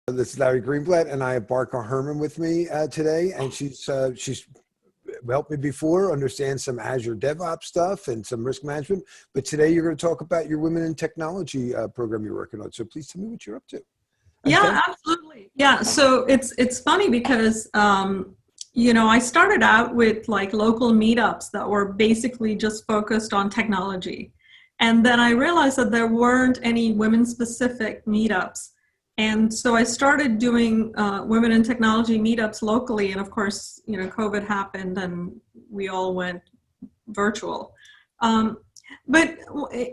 This is Larry Greenblatt, and I have Barkha Herman with me today, and she's helped me before understand some Azure DevOps stuff and some risk management. But today you're going to talk about your Women in Technology program you're working on. So please tell me what you're up to. Yeah, absolutely. Yeah, so it's funny because I started out with like local meetups that were basically just focused on technology, and then I realized that there weren't any women-specific meetups. And so I started doing women in technology meetups locally. And of course, COVID happened and we all went virtual. But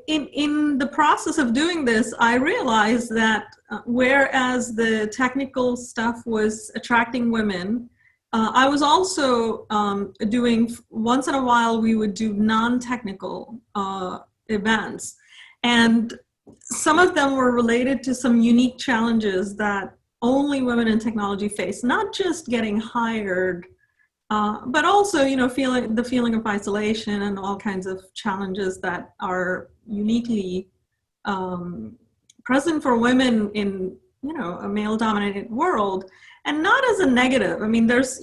in the process of doing this, I realized that whereas the technical stuff was attracting women, I was also doing, once in a while, we would do non-technical events. And some of them were related to some unique challenges that only women in technology face, not just getting hired, but also, feeling of isolation and all kinds of challenges that are uniquely present for women in, a male-dominated world, and not as a negative. I mean, there's,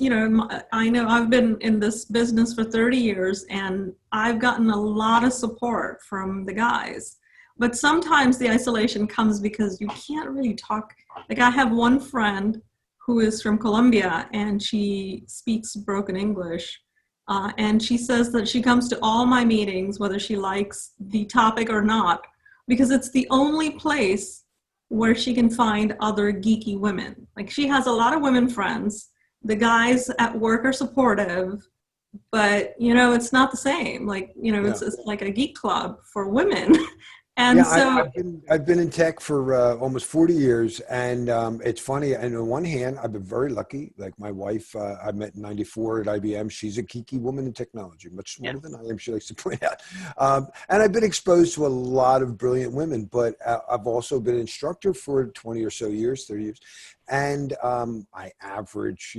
I know I've been in this business for 30 years, and I've gotten a lot of support from the guys. But sometimes the isolation comes because you can't really talk. Like, I have one friend who is from Colombia, and she speaks broken English. And she says that she comes to all my meetings, whether she likes the topic or not, because it's the only place where she can find other geeky women. Like, she has a lot of women friends. The guys at work are supportive, but, it's not the same. Like, it's like a geek club for women. And yeah, so I've been in tech for almost 40 years, and it's funny. And on one hand, I've been very lucky. Like, my wife, I met in '94 at IBM. She's a geeky woman in technology, much smarter than I am, she likes to point out. And I've been exposed to a lot of brilliant women, but I've also been an instructor for 20 or so years, 30 years. And I average,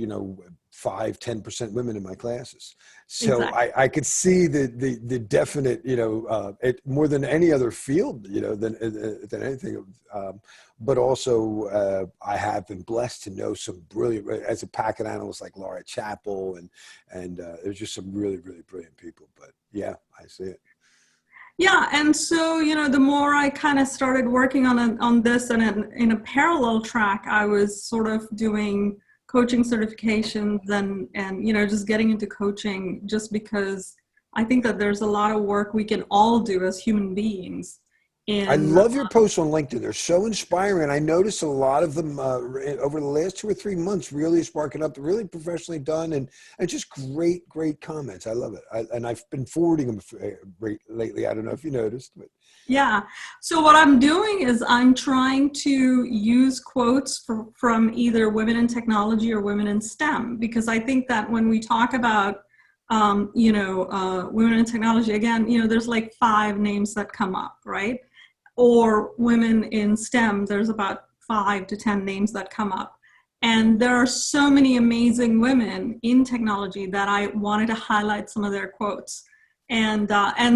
5-10% women in my classes. So exactly. I could see the definite, it more than any other field, than anything. But also I have been blessed to know some brilliant, as a packet analyst like Laura Chappell, and there's just some really, really brilliant people. But yeah, I see it. Yeah, and so, the more I kind of started working on this, and in a parallel track, I was sort of doing coaching certifications and just getting into coaching, just because I think that there's a lot of work we can all do as human beings. I In love your posts on LinkedIn. They're so inspiring. I noticed a lot of them over the last 2 or 3 months, really sparking up. They're really professionally done, and just great, great comments. I love it. And I've been forwarding them lately. I don't know if you noticed, but Yeah. So what I'm doing is I'm trying to use quotes from either women in technology or women in STEM, because I think that when we talk about, women in technology, again, there's like 5 names that come up, right? Or women in STEM, there's about 5 to 10 names that come up. And there are so many amazing women in technology that I wanted to highlight some of their quotes. And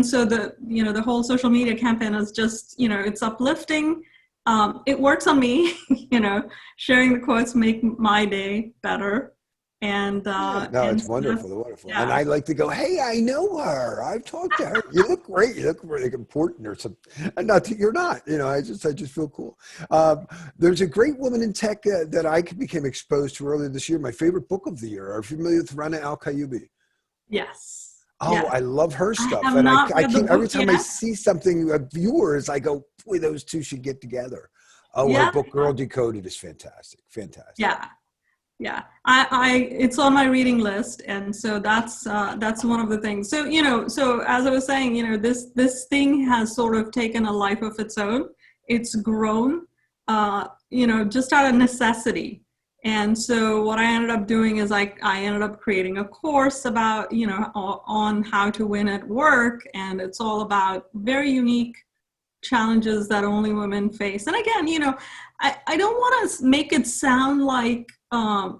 so the whole social media campaign is just, it's uplifting. It works on me, sharing the quotes make my day better. And no, it's so wonderful, wonderful. And yeah. I like to go, hey, I know her. I've talked to her. You look great. You look really important or something. And not that you're not, I just feel cool. There's a great woman in tech that I became exposed to earlier this year. My favorite book of the year. Are you familiar with Rana Al-Kayubi? Yes. Oh, Yes. I love her I stuff. have And not I read the keep, every book time I yet. see something of yours, I go, boy, those two should get together. Oh, her Yeah. book, Girl Decoded, is fantastic. Fantastic. Yeah. Yeah, it's on my reading list, and so that's one of the things. So so as I was saying, this thing has sort of taken a life of its own. It's grown, just out of necessity. And so what I ended up doing is I ended up creating a course about on how to win at work, and it's all about very unique challenges that only women face. And again, I don't want to make it sound like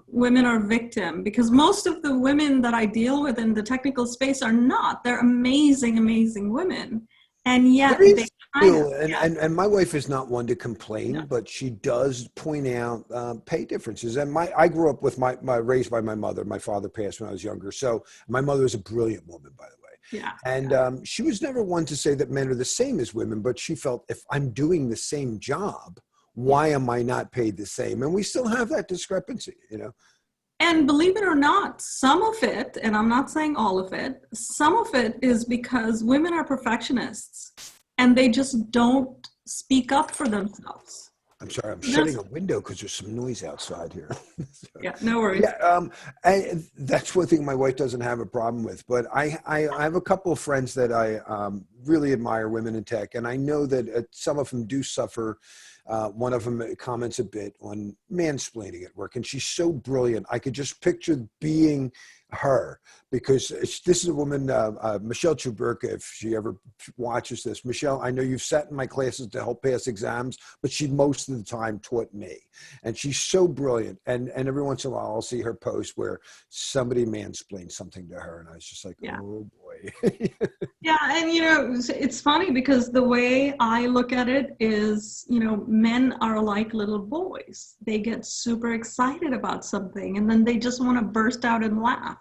women are victim, because most of the women that I deal with in the technical space are not. They're amazing, amazing women. and yet Very they kind of, still, and my wife is not one to complain, yeah, but she does point out pay differences. And I grew up with my raised by my mother. My father passed when I was younger, so my mother was a brilliant woman, by the way. yeah, And she was never one to say that men are the same as women, but she felt if I'm doing the same job, yeah. why am I not paid the same? And we still have that discrepancy, you know. And believe it or not, some of it, and I'm not saying all of it, some of it is because women are perfectionists and they just don't speak up for themselves. I'm sorry, I'm shutting There's, a window because there's some noise outside here. So, yeah, no worries. yeah, that's one thing my wife doesn't have a problem with. But I have a couple of friends that I really admire, women in tech, and I know that some of them do suffer. One of them comments a bit on mansplaining at work, and she's so brilliant. I could just picture being her, because this is a woman, Michelle Chuberka, if she ever watches this. Michelle, I know you've sat in my classes to help pass exams, but she most of the time taught me. And she's so brilliant. And every once in a while, I'll see her post where somebody mansplained something to her. And I was just like, Yeah. oh boy. Yeah, and it's funny because the way I look at it is, men are like little boys. They get super excited about something and then they just want to burst out and laugh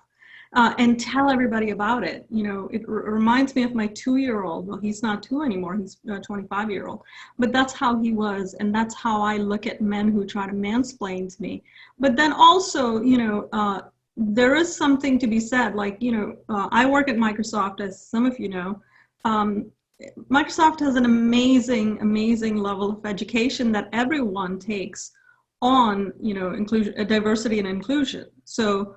and tell everybody about it. It reminds me of my 2-year-old. Well, he's not 2 anymore. He's a 25-year-old. But that's how he was, and that's how I look at men who try to mansplain to me. But then also, there is something to be said, like, I work at Microsoft, as some of you know. Microsoft has an amazing, amazing level of education that everyone takes on, inclusion, diversity and inclusion. So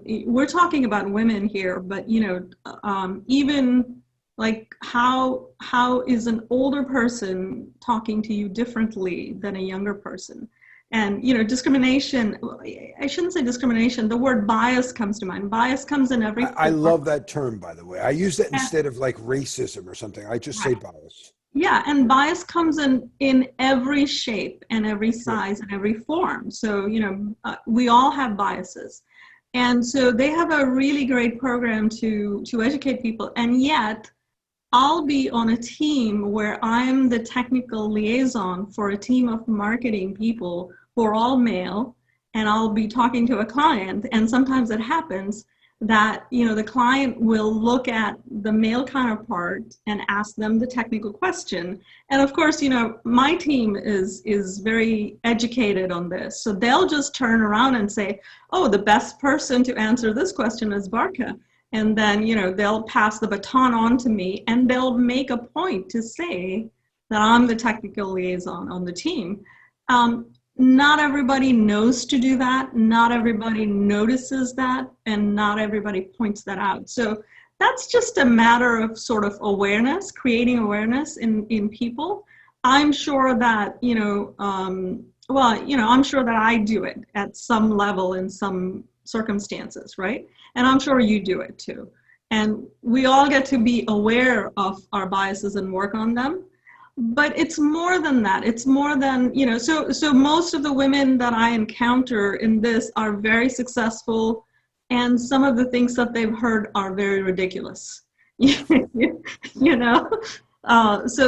we're talking about women here, but, even like how is an older person talking to you differently than a younger person? And, discrimination, I shouldn't say discrimination, the word bias comes to mind. Bias comes in every form. I love that term, by the way. I use that And, instead of like racism or something. I just say right. bias. Yeah, and bias comes in every shape and every size and every form. So, we all have biases. And so they have a really great program to educate people. And yet, I'll be on a team where I'm the technical liaison for a team of marketing people who are all male, and I'll be talking to a client, and sometimes it happens that, the client will look at the male counterpart and ask them the technical question. And of course, my team is very educated on this. So they'll just turn around and say, oh, the best person to answer this question is Barkha. And then, they'll pass the baton on to me, and they'll make a point to say that I'm the technical liaison on the team. Not everybody knows to do that. Not everybody notices that, and not everybody points that out. So that's just a matter of sort of awareness, creating awareness in people. I'm sure that, I'm sure that I do it at some level in some circumstances, right? And I'm sure you do it too. And we all get to be aware of our biases and work on them. But it's more than that. It's more than, so most of the women that I encounter in this are very successful, and some of the things that they've heard are very ridiculous. So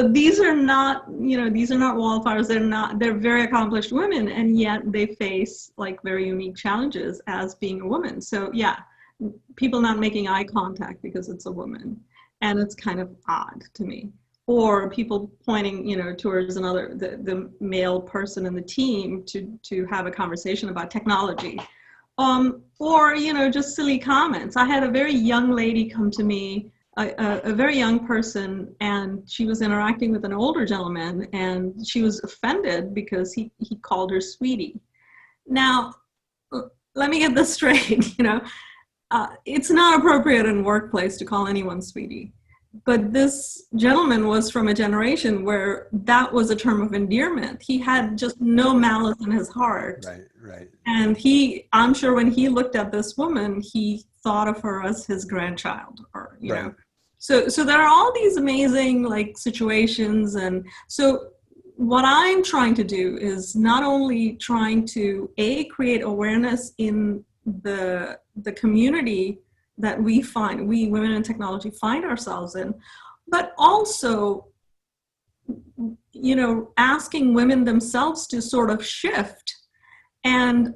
these are not, these are not wallflowers. They're very accomplished women, and yet they face like very unique challenges as being a woman. So yeah, people not making eye contact because it's a woman, and it's kind of odd to me. Or people pointing, towards the male person in the team to have a conversation about technology. Or, just silly comments. I had a very young lady come to me, a very young person, and she was interacting with an older gentleman, and she was offended because he called her sweetie. Now, let me get this straight, it's not appropriate in workplace to call anyone sweetie. But this gentleman was from a generation where that was a term of endearment. He had just no malice in his heart. Right. And I'm sure when he looked at this woman, he thought of her as his grandchild, or, know. So there are all these amazing like situations. And so what I'm trying to do is not only trying to create awareness in the community that we women in technology find ourselves in, but also, you know, asking women themselves to sort of shift and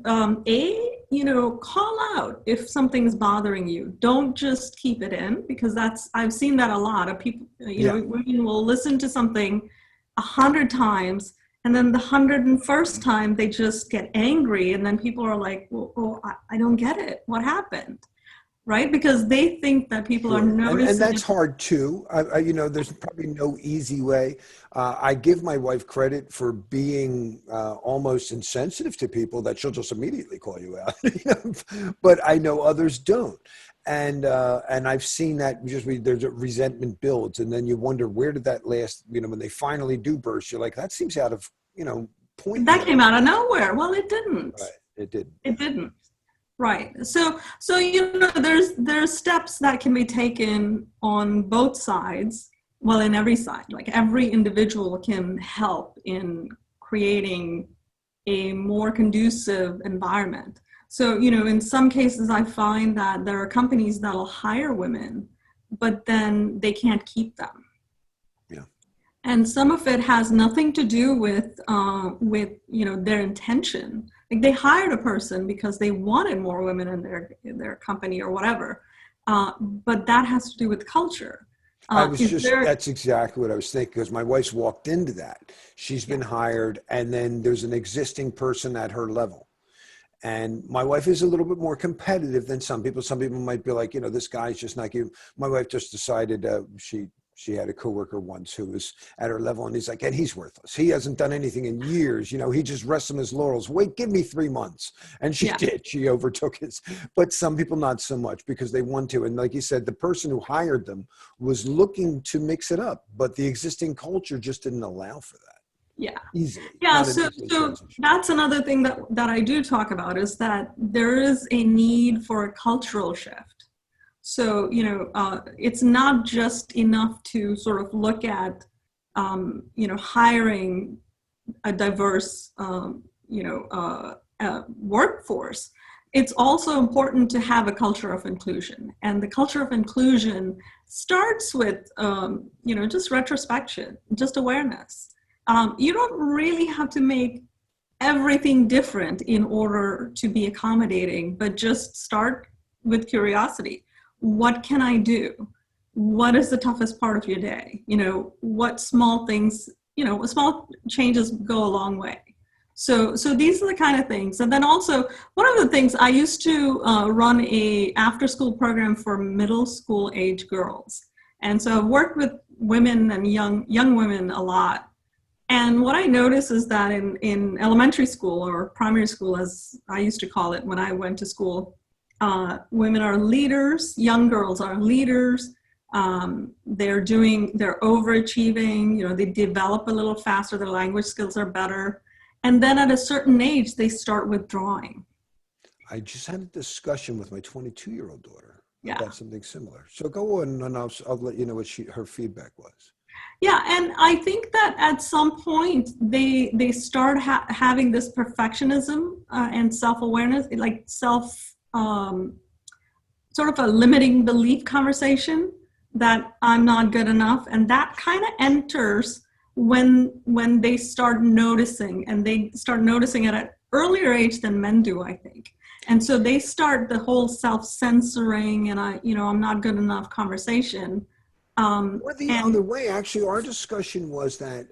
you know, call out if something's bothering you. Don't just keep it in, because I've seen that a lot of people, you know, women will listen to something 100 times, and then the 101st time they just get angry, and then people are like, well, I don't get it. What happened? Right? Because they think that people are noticing. And that's hard too. You know, there's probably no easy way. I give my wife credit for being almost insensitive to people, that she'll just immediately call you out. You know? But I know others don't. And I've seen that just there's a resentment builds, and then you wonder, where did that last? You know, when they finally do burst, you're like, that seems out of, you know, point. That came out of nowhere. Well, it didn't. Right. It didn't. It didn't. Right. So you know, there's steps that can be taken on both sides. Well, in every side, like every individual can help in creating a more conducive environment. So, you know, in some cases, I find that there are companies that'll hire women, but then they can't keep them. Yeah. And some of it has nothing to do with you know, their intention. Like, they hired a person because they wanted more women in their company or whatever, but that has to do with culture. That's exactly what I was thinking, because my wife's walked into that. She's been hired, and then there's an existing person at her level. And my wife is a little bit more competitive than some people. Some people might be like, you know, this guy's just not you. My wife just decided she had a coworker once who was at her level, and he's like, and he's worthless. He hasn't done anything in years. You know, he just rests on his laurels. Wait, give me 3 months. And she did. She overtook his. But some people not so much, because they want to. And like you said, the person who hired them was looking to mix it up, but the existing culture just didn't allow for that. Yeah. Easily. Yeah. So that's another thing that I do talk about, is that there is a need for a cultural shift. So, you know, it's not just enough to sort of look at, you know, hiring a diverse, you know, workforce. It's also important to have a culture of inclusion. And the culture of inclusion starts with, you know, just retrospection, just awareness. You don't really have to make everything different in order to be accommodating, but just start with curiosity. What can I do? What is the toughest part of your day? You know, what small things, you know, small changes go a long way. So these are the kind of things. And then also, one of the things, I used to run a after-school program for middle school age girls. And so I've worked with women and young women a lot. And what I notice is that in elementary school, or primary school, as I used to call it when I went to school, women are leaders, young girls are leaders. They're overachieving, you know, they develop a little faster, their language skills are better. And then at a certain age, they start withdrawing. I just had a discussion with my 22-year-old daughter about something similar. So go on, and I'll let you know what her feedback was. Yeah, and I think that at some point they start having this perfectionism and self-awareness, like sort of a limiting belief conversation that I'm not good enough, and that kind of enters when they start noticing, and they start noticing at an earlier age than men do, I think. And so they start the whole self-censoring and I'm not good enough conversation. Or the other way, actually, our discussion was that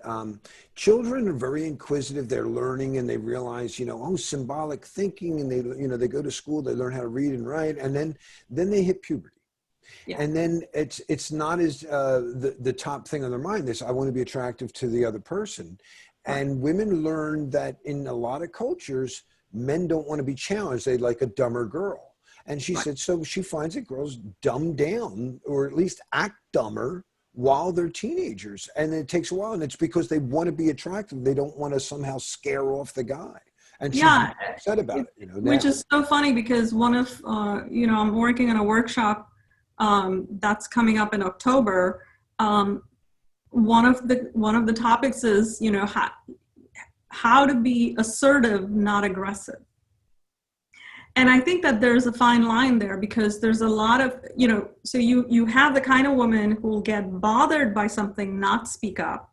children are very inquisitive. They're learning, and they realize, symbolic thinking, and they go to school, they learn how to read and write, and then they hit puberty. Yeah. And then it's not as the top thing on their mind. This, I want to be attractive to the other person. Right. And women learn that in a lot of cultures, men don't want to be challenged. They like a dumber girl. And she said, so she finds that girls dumb down, or at least act dumber, while they're teenagers. And it takes a while, and it's because they want to be attractive. They don't want to somehow scare off the guy. And she's upset about it. Which is so funny, because one of, I'm working on a workshop that's coming up in October. One of the topics is, how to be assertive, not aggressive. And I think that there's a fine line there, because there's a lot of, so you have the kind of woman who will get bothered by something, not speak up,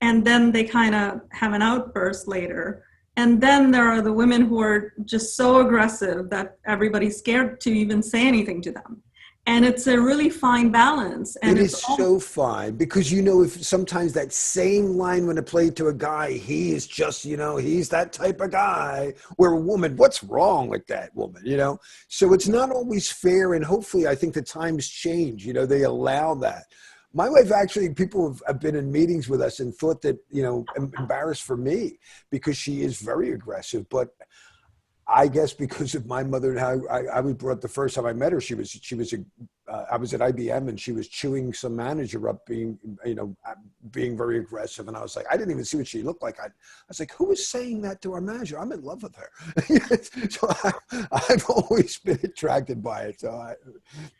and then they kind of have an outburst later. And then there are the women who are just so aggressive that everybody's scared to even say anything to them. And it's a really fine balance. And it is so fine, because if sometimes that same line when it played to a guy, he is just, he's that type of guy, where a woman, what's wrong with that woman, So it's not always fair, and hopefully I think the times change, they allow that. My wife, actually, people have been in meetings with us and thought that, embarrassed for me, because she is very aggressive. But I guess because of my mother and how I was brought up, the first time I met her, I was at IBM, and she was chewing some manager up, being very aggressive. And I was like, I didn't even see what she looked like. I was like, who is saying that to our manager? I'm in love with her. So I've always been attracted by it.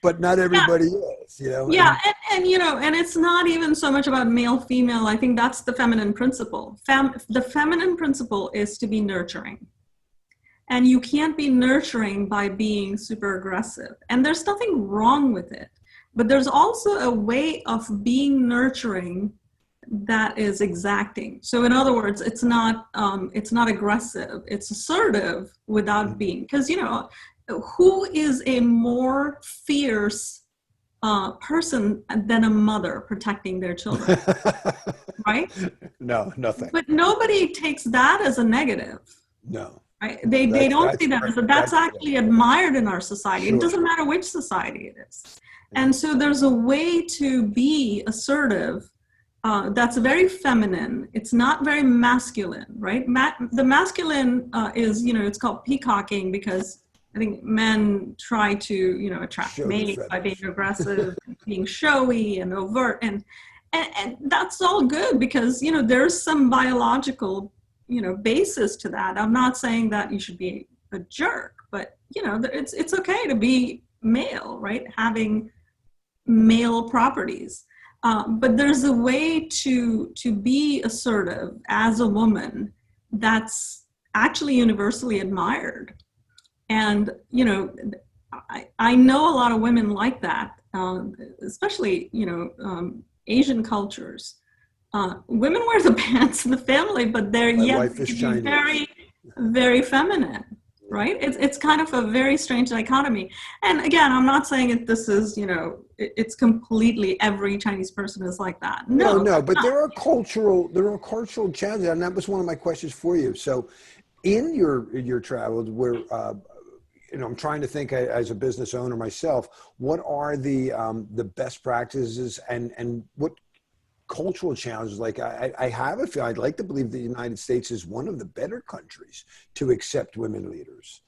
But not everybody is, Yeah, and it's not even so much about male, female. I think that's the feminine principle. The feminine principle is to be nurturing. And you can't be nurturing by being super aggressive. And there's nothing wrong with it. But there's also a way of being nurturing that is exacting. So in other words, it's not aggressive. It's assertive without being. Because, who is a more fierce person than a mother protecting their children? Right? No, nothing. But nobody takes that as a negative. No. Right? They don't see that as that's actually admired in our society. Sure. It doesn't matter which society it is. And so there's a way to be assertive that's very feminine. It's not very masculine, right? The masculine is, it's called peacocking, because I think men try to, attract mates by being aggressive, being showy and overt. And that's all good, because, there's some biological basis to that. I'm not saying that you should be a jerk, but it's okay to be male, right? Having male properties. But there's a way to be assertive as a woman that's actually universally admired. And, I know a lot of women like that, especially, Asian cultures. Women wear the pants in the family, but they're yet very, very feminine, right? It's kind of a very strange dichotomy. And again, I'm not saying this is, it's completely every Chinese person is like that. No, but there are cultural challenges, and that was one of my questions for you. So, in your travels, where I'm trying to think as a business owner myself, what are the best practices and what cultural challenges? Like I have a feel, I'd like to believe the United States is one of the better countries to accept women leaders.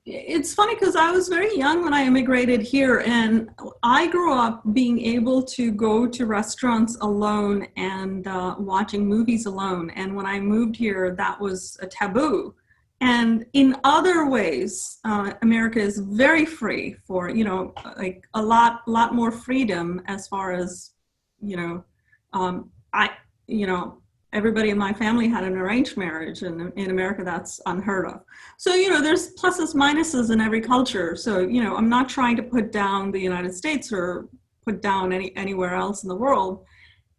It's funny, because I was very young when I immigrated here, and I grew up being able to go to restaurants alone and watching movies alone. And when I moved here, that was a taboo. And in other ways, America is very free for, like a lot more freedom as far as, everybody in my family had an arranged marriage, and in America that's unheard of. So, there's pluses, minuses in every culture. So, I'm not trying to put down the United States or put down anywhere else in the world.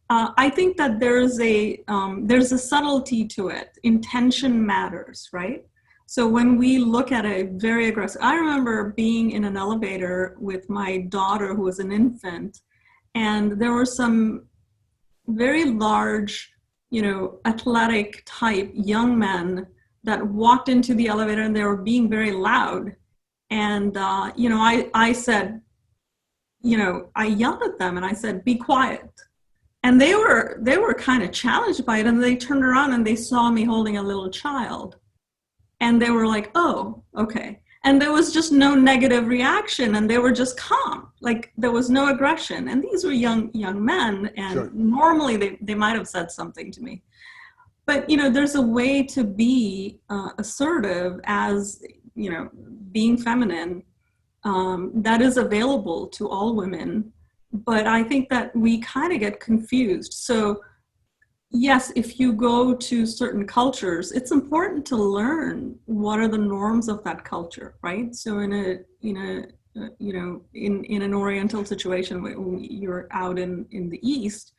I think that there's a subtlety to it. Intention matters, right? So when we look at a very aggressive, I remember being in an elevator with my daughter who was an infant, and there were some very large, athletic type young men that walked into the elevator, and they were being very loud. And, I said, I yelled at them and I said, be quiet. And they were kind of challenged by it. And they turned around and they saw me holding a little child. And they were like, oh, okay. And there was just no negative reaction, and they were just calm. Like there was no aggression. And these were young men, and sure, normally they might have said something to me. But, there's a way to be assertive as, being feminine that is available to all women. But I think that we kind of get confused. So yes, if you go to certain cultures, it's important to learn what are the norms of that culture, right? So in an Oriental situation, when you're out in the East,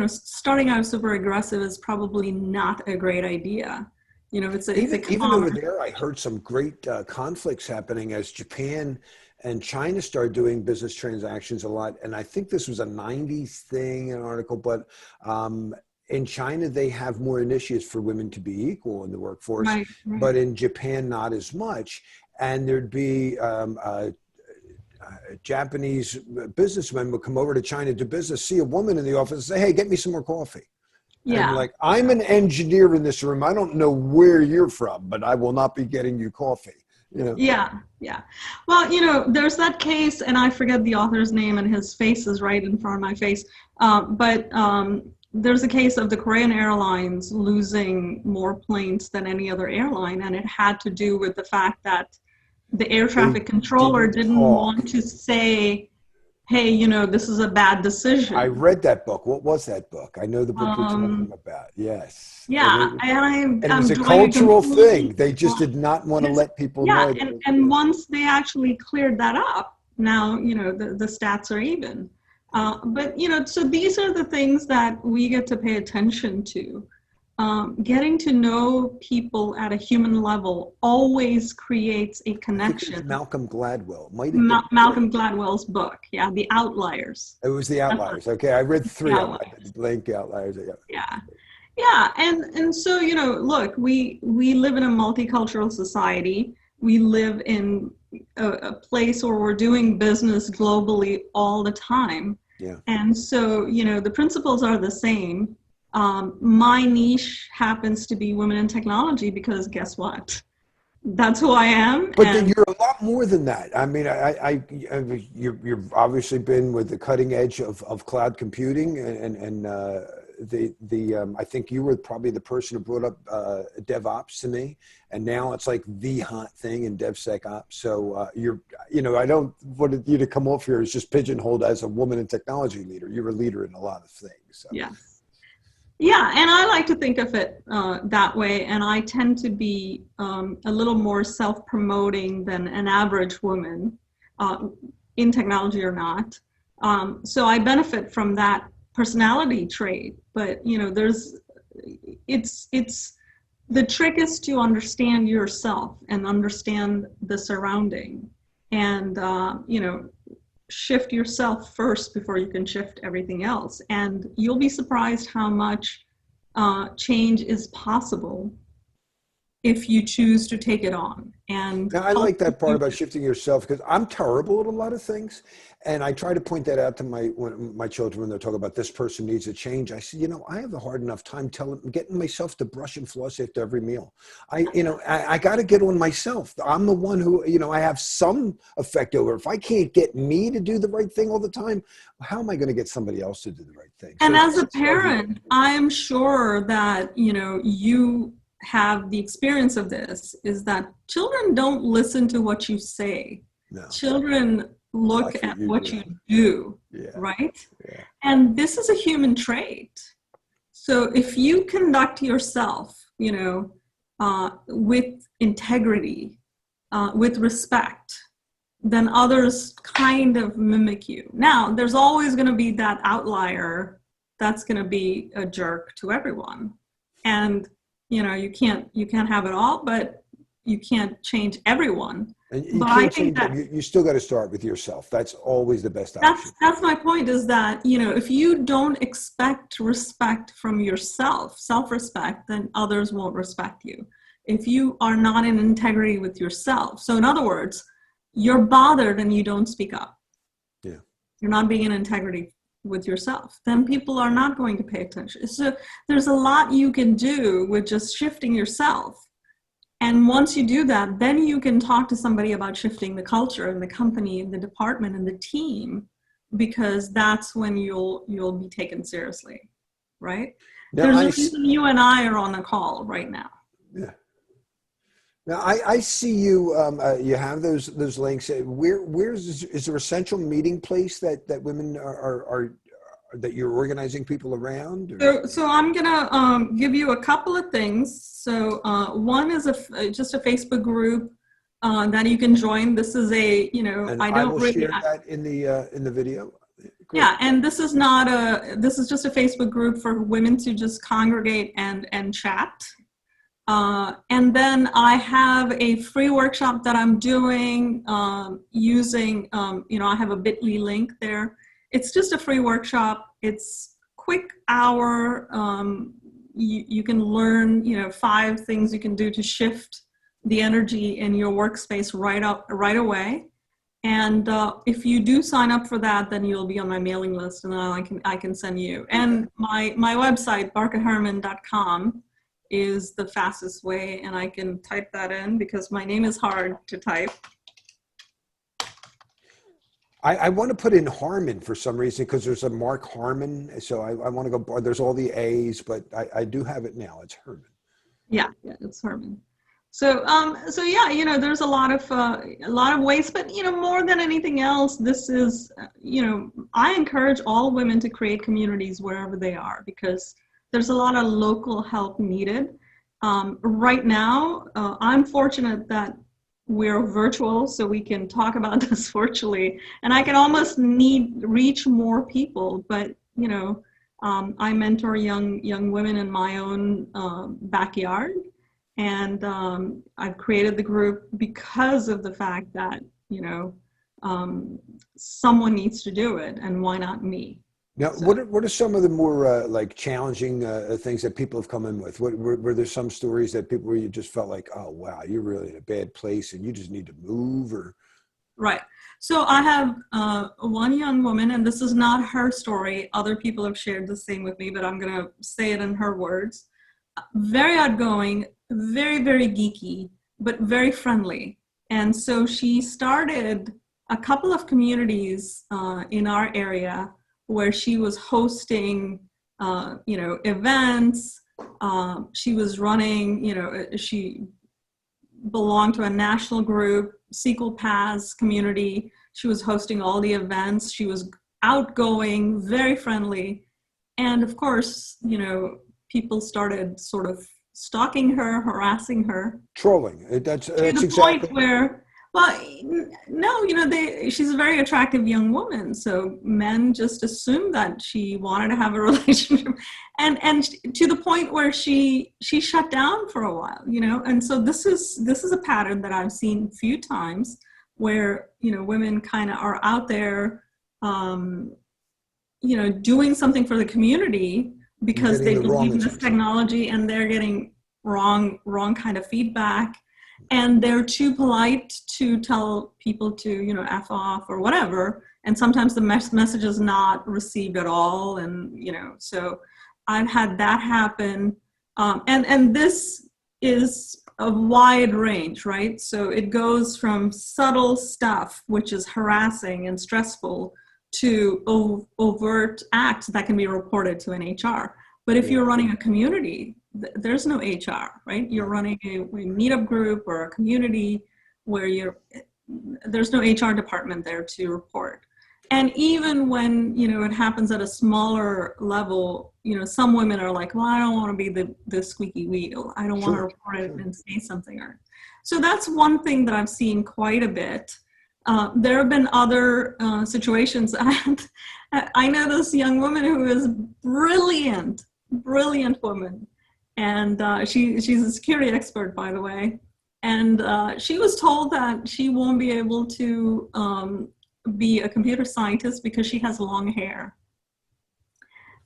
starting out super aggressive is probably not a great idea. It's a Even over common. there, I heard some great conflicts happening as Japan and China started doing business transactions a lot. And I think this was a 90s thing, an article, but in China, they have more initiatives for women to be equal in the workforce, Right, right. but in Japan, not as much. And there'd be Japanese businessmen would come over to China to business, see a woman in the office and say, hey, get me some more coffee. And Yeah. like, I'm an engineer in this room. I don't know where you're from, but I will not be getting you coffee. You know, Yeah, yeah. Well, there's that case, and I forget the author's name, and his face is right in front of my face. But there's a case of the Korean Airlines losing more planes than any other airline, and it had to do with the fact that the air they traffic controller didn't didn't talk. want to say, hey, this is a bad I decision. read that book. What was that book? I know the book you're talking Um, about. Yes. yeah, and And it was I'm a doing a cultural thing. complete. They just did not want to Yes, let people yeah, know that. and once they actually cleared that up, now the stats are even. But so these are the things that we get to pay attention to. Getting to know people at a human level always creates a I think it was connection. Malcolm Gladwell. Might have been. Malcolm Gladwell's book, yeah, The Outliers. It was The That's what- Outliers. Okay, I read The three of them. I Outliers. did blank Outliers. Yeah. Yeah. Yeah, and so look, we live in a multicultural society. We live in a place where we're doing business globally all the time, Yeah. and so the principles are the same. My niche happens to be women in technology because guess what? That's who I am, But then and you're a lot more than that. I mean, you've obviously been with the cutting edge of cloud computing, and I think you were probably the person who brought up DevOps to me, and now it's like the hot thing in DevSecOps. So I don't want you to come off here as just pigeonholed as a woman in technology leader. You're a leader in a lot of things. So. yeah. Yeah, and I like to think of it that way, and I tend to be a little more self-promoting than an average woman, in technology or not. So I benefit from that personality trait, but it's the trick is to understand yourself and understand the surrounding, and shift yourself first before you can shift everything else. And you'll be surprised how much change is possible if you choose to take it on. And Now, I like that part about shifting yourself because I'm terrible at a lot of things. And I try to point that out to my children when they're talking about this person needs a change. I say, I have a hard enough time getting myself to brush and floss after every meal. I got to get on myself. I'm the one who, I have some effect over. If I can't get me to do the right thing all the time, how am I going to get somebody else to do the right thing? And So as a parent, I'm sure that, you have the experience of this, is that children don't listen to what you say. No. Children look Watch at you what do. you do, Yeah. right? Yeah. And this is a human trait. So if you conduct yourself, with integrity, with respect, then others kind of mimic you. Now, there's always going to be that outlier that's going to be a jerk to everyone. And you can't have it all, but you can't change everyone. And you But can't I think change that them. You still got to start with yourself. That's always the best option. that's my point, is that if you don't expect respect from yourself, self-respect, then others won't respect you. If you are not in integrity with yourself, so in other words, you're bothered and you don't speak up. Yeah. You're not being in integrity with yourself, then people are not going to pay attention. So there's a lot you can do with just shifting yourself. And once you do that, then you can talk to somebody about shifting the culture in the company, in the department, and the team, because that's when you'll be taken seriously, right? Now, There's a reason you and I are on a call right now. Yeah. Now I see you. You have those links. Is there a central meeting place that women that you're organizing people around? So I'm gonna give you a couple of things. So one is just a Facebook group that you can join. This is a, And I I don't will really. share that in the video. Great. Yeah, and this is not this is just a Facebook group for women to just congregate and chat. And then I have a free workshop that I'm doing using, I have a bit.ly link there. It's just a free workshop. It's quick hour. You can learn, 5 things you can do to shift the energy in your workspace right away. And if you do sign up for that, then you'll be on my mailing list, and then I can send you. And my website, barkhaherman.com, is the fastest way, and I can type that in because my name is hard to type. I want to put in Harman for some reason because there's a Mark Harman, so I want to go. There's all the A's, but I do have it now. It's Herman. Yeah, it's Herman. So yeah, there's a lot of ways, but more than anything else, this is, I encourage all women to create communities wherever they are because there's a lot of local help needed. Right now, I'm fortunate that we're virtual, so we can talk about this virtually, and I can almost reach more people. But I mentor young women in my own backyard. And I've created the group because of the fact that, someone needs to do it, and why not me? Now, So, what are some of the more challenging things that people have come in with? Were there some stories that people where you just felt like, oh, wow, you're really in a bad place and you just need to move? Or right. So I have one young woman, and this is not her story. Other people have shared the same with me, but I'm going to say it in her words. Very outgoing, very, very geeky, but very friendly. And so she started a couple of communities in our area where she was hosting, events. She was running, she belonged to a national group, Sequel Paths community. She was hosting all the events. She was outgoing, very friendly. And of course, people started sort of stalking her, harassing her. trolling. That's To the exactly. point where, well, no, she's a very attractive young woman. So men just assumed that she wanted to have a relationship, and to the point where she shut down for a while, And so this is a pattern that I've seen a few times where, women kind of are out there, doing something for the community because they believe in this technology, and they're getting wrong kind of feedback, and they're too polite to tell people to F off or whatever, and sometimes the message is not received at all, and so I've had that happen, and this is a wide range, right? So it goes from subtle stuff, which is harassing and stressful, to overt acts that can be reported to an HR. But if you're running a community, there's no HR, right? You're running a meetup group or a community where there's no HR department there to report. And even when, it happens at a smaller level, some women are like, well, I don't want to be the squeaky wheel. I don't want to report it and say something. So that's one thing that I've seen quite a bit. There have been other situations. I know this young woman who is brilliant woman. And she's a security expert, by the way. And she was told that she won't be able to be a computer scientist because she has long hair.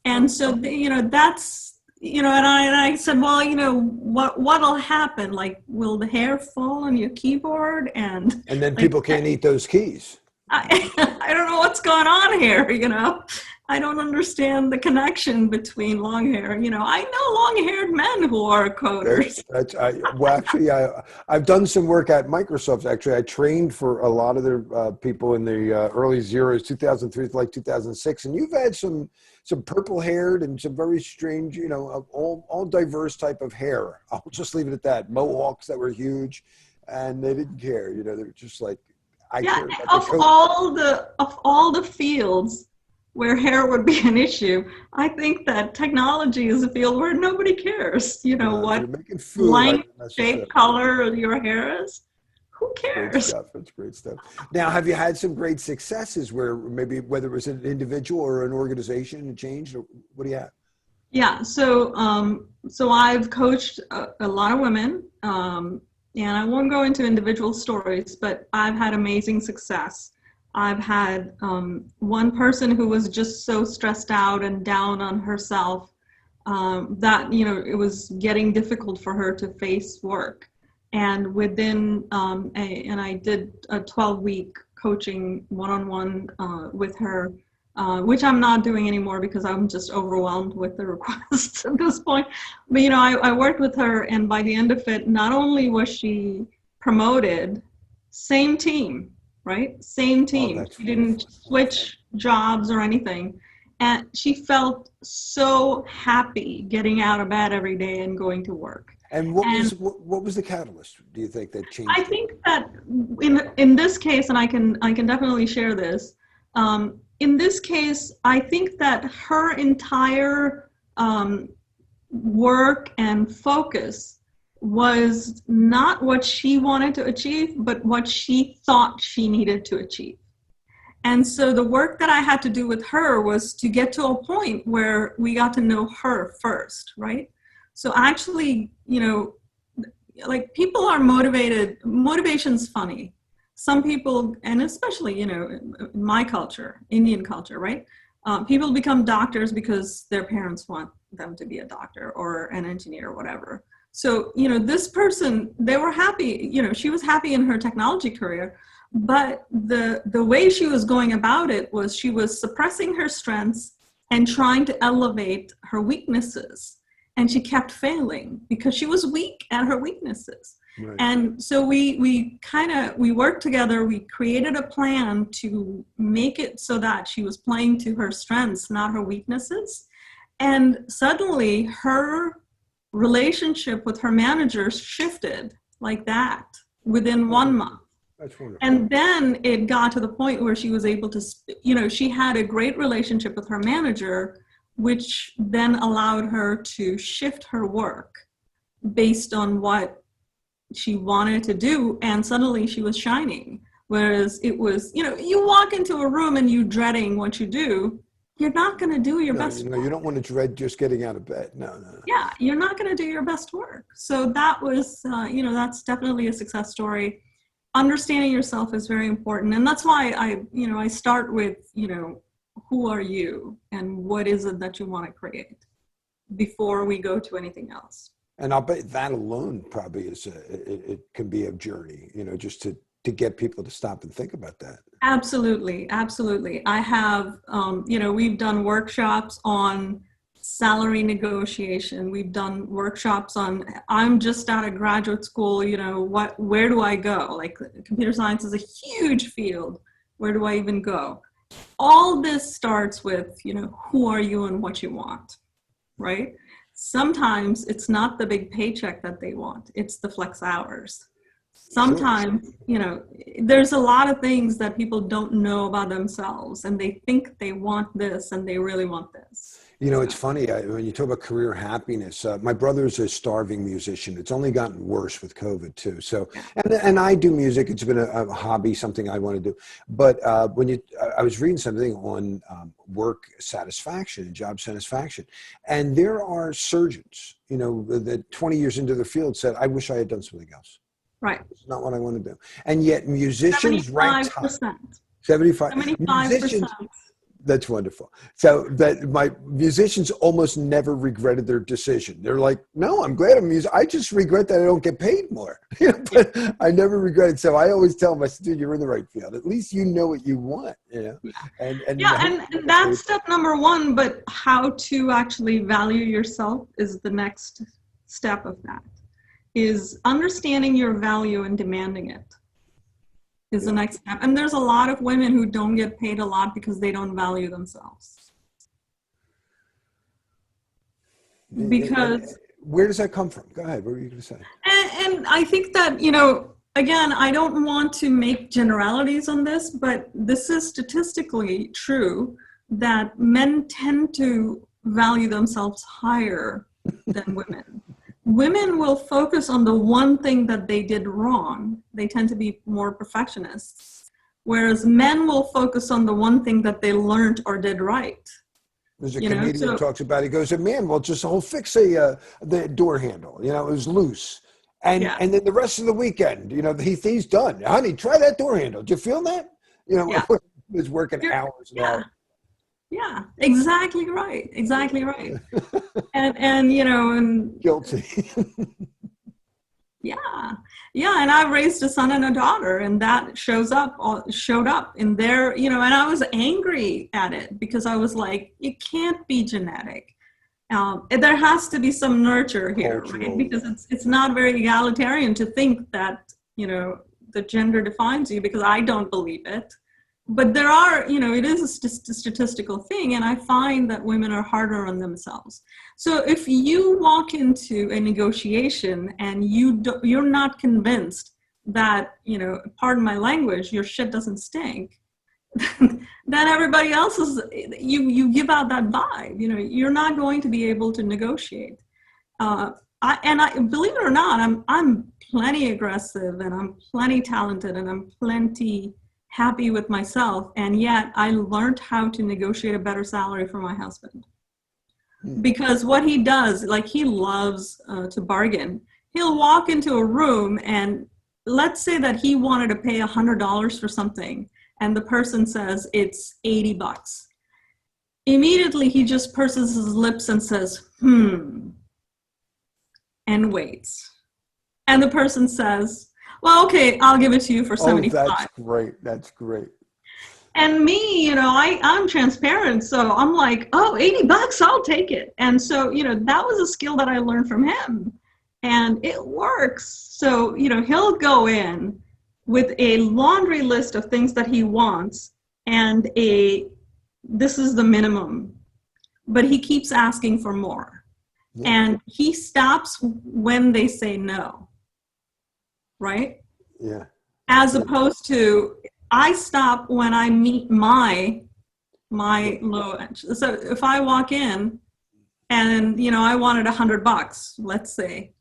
And so, that's, and I said, well, what'll happen? Like, will the hair fall on your keyboard? And then people can't eat those keys. I don't know what's going on here, I don't understand the connection between long hair. I know long-haired men who are coders. I've done some work at Microsoft. Actually, I trained for a lot of their people in the early zeros, 2003 to like 2006. And you've had some purple-haired and some very strange, all diverse type of hair. I'll just leave it at that. Mohawks that were huge, and they didn't care. They were just like, of all the fields, where hair would be an issue. I think that technology is a field where nobody cares, You're what making food. I length, don't necessarily. shape, color your hair is. Who Great cares? stuff. That's great stuff. Now, have you had some great successes where maybe whether it was an individual or an organization it changed? Or what do you have? Yeah, so I've coached a lot of women, and I won't go into individual stories, but I've had amazing success. I've had one person who was just so stressed out and down on herself that it was getting difficult for her to face work. And within and I did a 12-week coaching one-on-one with her, which I'm not doing anymore because I'm just overwhelmed with the requests at this point. But I worked with her, and by the end of it, not only was she promoted, same team, right? Same Oh, team. that's She didn't wonderful. switch jobs or anything. And she felt so happy getting out of bed every day and going to work. And And what was the catalyst? Do you think that I changed it? think that in this case, and I can definitely share this. In this case, I think that her entire work and focus was not what she wanted to achieve, but what she thought she needed to achieve. And so the work that I had to do with her was to get to a point where we got to know her first, right? So actually, like people are motivated. Motivation's funny. Some people, and especially, in my culture, Indian culture, right? People become doctors because their parents want them to be a doctor or an engineer or whatever. So, this person, they were happy, she was happy in her technology career, but the way she was going about it was she was suppressing her strengths and trying to elevate her weaknesses. And she kept failing because she was weak at her weaknesses. Right. And so we worked together. We created a plan to make it so that she was playing to her strengths, not her weaknesses. And suddenly her relationship with her managers shifted like that within 1 month. That's wonderful. And then it got to the point where she was able to, she had a great relationship with her manager, which then allowed her to shift her work based on what she wanted to do. And suddenly she was shining. Whereas it was, you walk into a room and you dreading what you do, you're not going to do your best work. You don't want to dread just getting out of bed. No. Yeah, you're not going to do your best work. So that was, that's definitely a success story. Understanding yourself is very important. And that's why I start with, who are you and what is it that you want to create before we go to anything else. And I'll bet that alone probably it can be a journey, just to get people to stop and think about that. Absolutely. I have, we've done workshops on salary negotiation. We've done workshops on, I'm just out of graduate school, where do I go? Like computer science is a huge field. Where do I even go? All this starts with, who are you and what you want, right? Sometimes it's not the big paycheck that they want. It's the flex hours. Sometimes, there's a lot of things that people don't know about themselves, and they think they want this and they really want this. It's funny when you talk about career happiness. My brother's a starving musician. It's only gotten worse with COVID too. So, and I do music. It's been a hobby, something I want to do. But I was reading something on work satisfaction and job satisfaction, and there are surgeons, that 20 years into their field said, "I wish I had done something else. Right. It's not what I want to do." And yet musicians rank top. 75. 75%. That's wonderful. So that my musicians almost never regretted their decision. They're like, "No, I'm glad I'm music. I just regret that I don't get paid more." But I never regretted. So I always tell them, I said, "Dude, you're in the right field. At least you know what you want." And that's step number one. But how to actually value yourself is the next step of that. Is understanding your value and demanding it. Is the next step. And there's a lot of women who don't get paid a lot because they don't value themselves. Because where does that come from? Go ahead. What were you going to say? And I think that, again, I don't want to make generalities on this, but this is statistically true that men tend to value themselves higher than women. Women will focus on the one thing that they did wrong. They tend to be more perfectionists, whereas men will focus on the one thing that they learned or did right. There's a comedian who talks about it. He goes, man, well, just fix the door handle. You know, it was loose. And then the rest of the weekend, you know, he's done. Honey, try that door handle. Do you feel that? You know, he's working hours and hours. Yeah, exactly right. Exactly right. and you know, and guilty. Yeah, and I've raised a son and a daughter, and that showed up in their, you know, and I was angry at it because I was like, it can't be genetic. There has to be some nurture here, right? Because it's not very egalitarian to think that, you know, the gender defines you, because I don't believe it. But there are, you know, it is a statistical thing, and I find that women are harder on themselves. So if you walk into a negotiation and you're not convinced that, you know, pardon my language, your shit doesn't stink, then everybody else is, you give out that vibe, you know, you're not going to be able to negotiate. I believe it or not, I'm plenty aggressive, and I'm plenty talented, and I'm plenty happy with myself, and yet I learned how to negotiate a better salary for my husband. Because what he does, like, he loves to bargain. He'll walk into a room, and let's say that he wanted to pay $100 for something, and the person says it's $80. Immediately he just purses his lips and says, and waits. And the person says, well, okay, I'll give it to you for $75. That's great. That's great. And me, you know, I'm transparent. So I'm like, oh, $80, I'll take it. And so, you know, that was a skill that I learned from him. And it works. So, you know, he'll go in with a laundry list of things that he wants, and this is the minimum. But he keeps asking for more. Yeah. And he stops when they say no. Right? Yeah. As opposed to, I stop when I meet my low edge. So if I walk in and, you know, I wanted $100, let's say.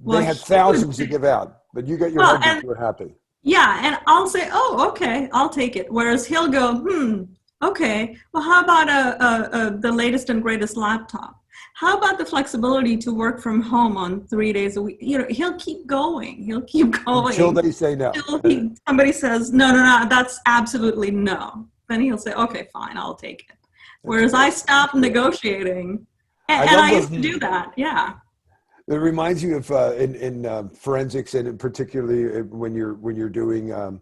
Well, they have thousands to give out, but you got your husband, you're happy. Yeah, and I'll say, oh, okay, I'll take it. Whereas he'll go, okay, well, how about the latest and greatest laptop? How about the flexibility to work from home on 3 days a week? You know, he'll keep going. Until they say no. Until somebody says, no, that's absolutely no. Then he'll say, okay, fine, I'll take it. Whereas I stopped negotiating, and I used to do that, yeah. It reminds you of in forensics, and particularly when you're doing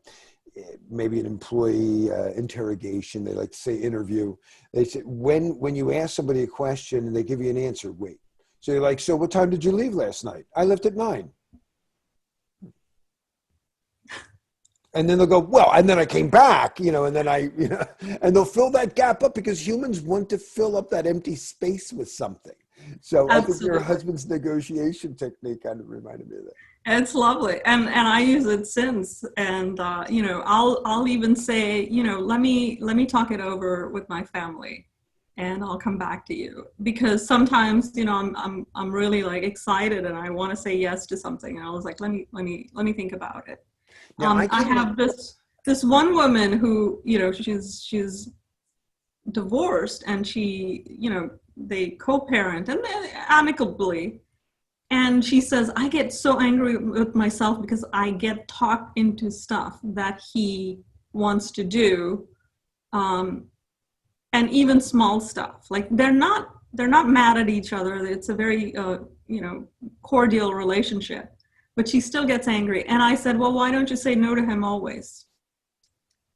maybe an employee interrogation, they like to say interview. They say when you ask somebody a question and they give you an answer, wait. So you're like, so what time did you leave last night? I left at 9. And then they'll go, well, and then I came back, you know, and then and they'll fill that gap up, because humans want to fill up that empty space with something. So absolutely. I think your husband's negotiation technique kind of reminded me of that. It's lovely, and I use it since, and you know, I'll even say, you know, let me talk it over with my family, and I'll come back to you, because sometimes, you know, I'm really like excited and I want to say yes to something, and I was like, let me think about it. Now, I have this one woman who, you know, she's divorced, and she, you know, they co-parent and amicably. And she says, I get so angry with myself because I get talked into stuff that he wants to do. And even small stuff. Like, they're not mad at each other. It's a very, you know, cordial relationship. But she still gets angry. And I said, well, why don't you say no to him always?